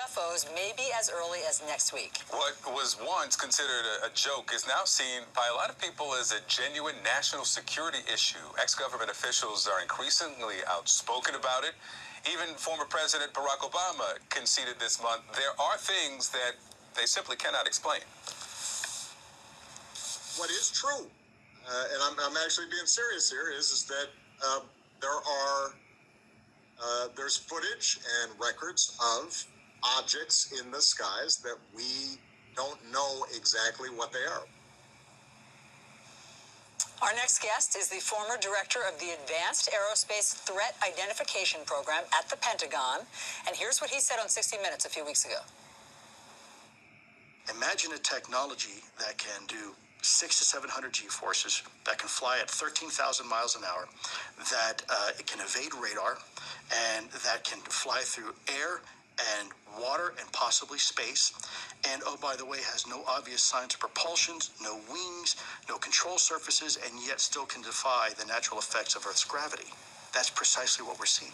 UFOs may be as early as next week. What was once considered a joke is now seen by a lot of people as a genuine national security issue. Ex-government officials are increasingly outspoken about it. Even former President Barack Obama conceded this month there are things that they simply cannot explain. What is true, and I'm actually being serious here, is that there's footage and records of objects in the skies that we don't know exactly what they are. Our next guest is the former director of the Advanced Aerospace Threat Identification Program at the Pentagon, and here's what he said on 60 Minutes a few weeks ago. Imagine a technology that can do 600 to 700 G-forces, that can fly at 13,000 miles an hour, that it can evade radar, and that can fly through air and water and possibly space, and oh, by the way, has no obvious signs of propulsion, no wings, no control surfaces, and yet still can defy the natural effects of Earth's gravity. That's precisely what we're seeing.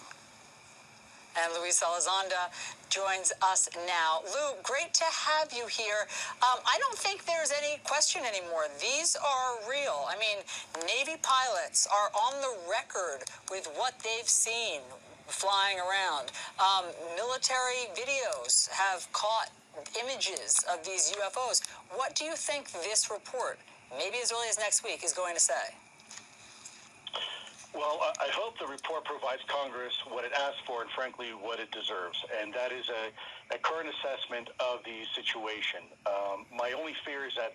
And Luis Elizondo joins us now. Lou, great to have you here. I don't think there's any question anymore. These are real. I mean, Navy pilots are on the record with what they've seen flying around. Military videos have caught images of these UFOs. What do you think this report, maybe as early as next week, is going to say? Well, I hope the report provides Congress what it asked for and, frankly, what it deserves, and that is a current assessment of the situation. My only fear is that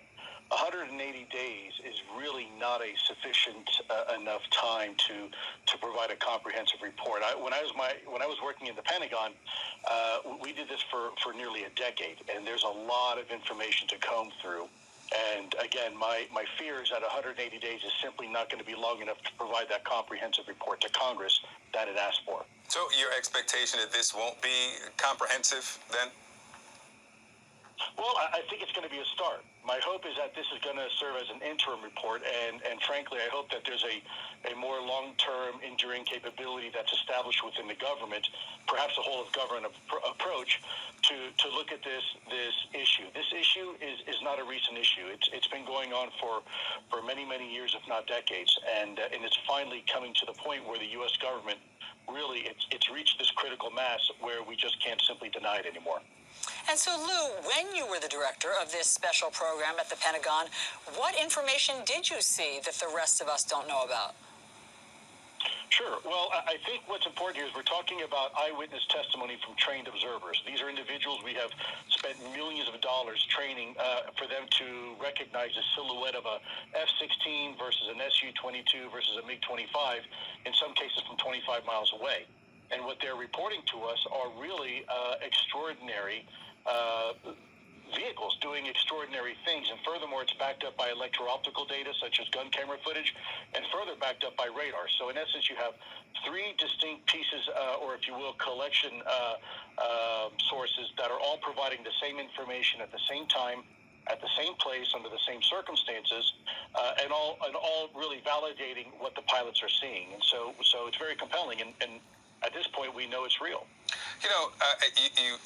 180 days is really not a sufficient enough time to provide a comprehensive report. When I was working in the Pentagon, we did this for nearly a decade, and there's a lot of information to comb through. And again, my fear is that 180 days is simply not going to be long enough to provide that comprehensive report to Congress that it asked for. So your expectation that this won't be comprehensive then? Well, I think it's going to be a start. My hope is that this is going to serve as an interim report, and frankly, I hope that there's a more long-term enduring capability that's established within the government, perhaps a whole-of-government approach to look at this issue. This issue is not a recent issue. It's been going on for many, many years, if not decades, and it's finally coming to the point where the U.S. government really, it's reached this critical mass where we just can't simply deny it anymore. And so, Lou, when you were the director of this special program at the Pentagon, what information did you see that the rest of us don't know about? Sure. Well, I think what's important here is we're talking about eyewitness testimony from trained observers. These are individuals we have spent millions of dollars training for them to recognize the silhouette of a F-16 versus an Su-22 versus a MiG-25, in some cases from 25 miles away. And what they're reporting to us are really extraordinary vehicles doing extraordinary things. And furthermore, it's backed up by electro-optical data, such as gun camera footage, and further backed up by radar. So in essence, you have three distinct pieces, or if you will, collection sources that are all providing the same information at the same time, at the same place, under the same circumstances, and all really validating what the pilots are seeing. And so it's very compelling, and at this point, we know it's real. You know,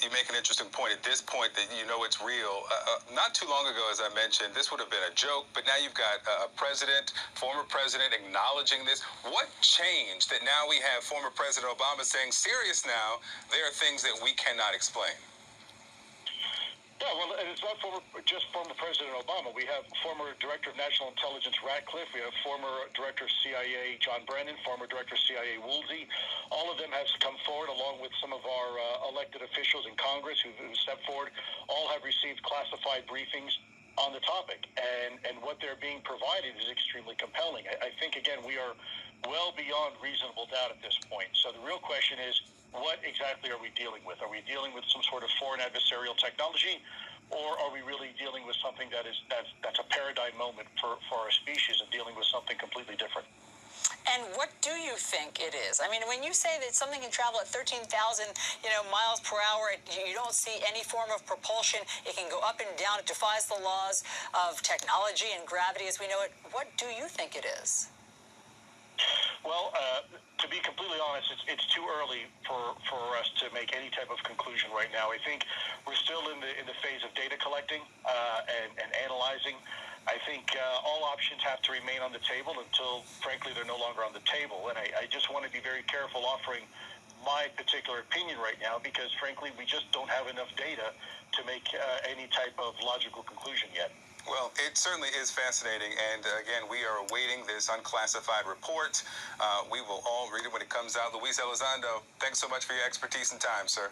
you make an interesting point at this point that you know it's real. Not too long ago, as I mentioned, this would have been a joke, but now you've got a president, former president, acknowledging this. What changed that now we have former President Obama saying, serious now, there are things that we cannot explain? Yeah, well, and it's not just former President Obama. We have former Director of National Intelligence Ratcliffe. We have former Director of CIA John Brennan, former Director of CIA Woolsey. All of them have come forward, along with some of our elected officials in Congress who stepped forward. All have received classified briefings on the topic, and what they're being provided is extremely compelling. I think, again, we are well beyond reasonable doubt at this point. So the real question is, what exactly are we dealing with? Are we dealing with some sort of foreign adversarial technology, or are we really dealing with something that's a paradigm moment for our species and dealing with something completely different? And what do you think it is? I mean, when you say that something can travel at 13,000, miles per hour, you don't see any form of propulsion. It can go up and down. It defies the laws of technology and gravity as we know it. What do you think it is? Well, to be completely honest, it's too early for us to make any type of conclusion right now. I think we're still in the phase of data collecting and analyzing. I think all options have to remain on the table until, frankly, they're no longer on the table. And I just want to be very careful offering my particular opinion right now because, frankly, we just don't have enough data to make any type of logical conclusion yet. Well, it certainly is fascinating, and again, we are awaiting this unclassified report. We will all read it when it comes out. Luis Elizondo, thanks so much for your expertise and time, sir.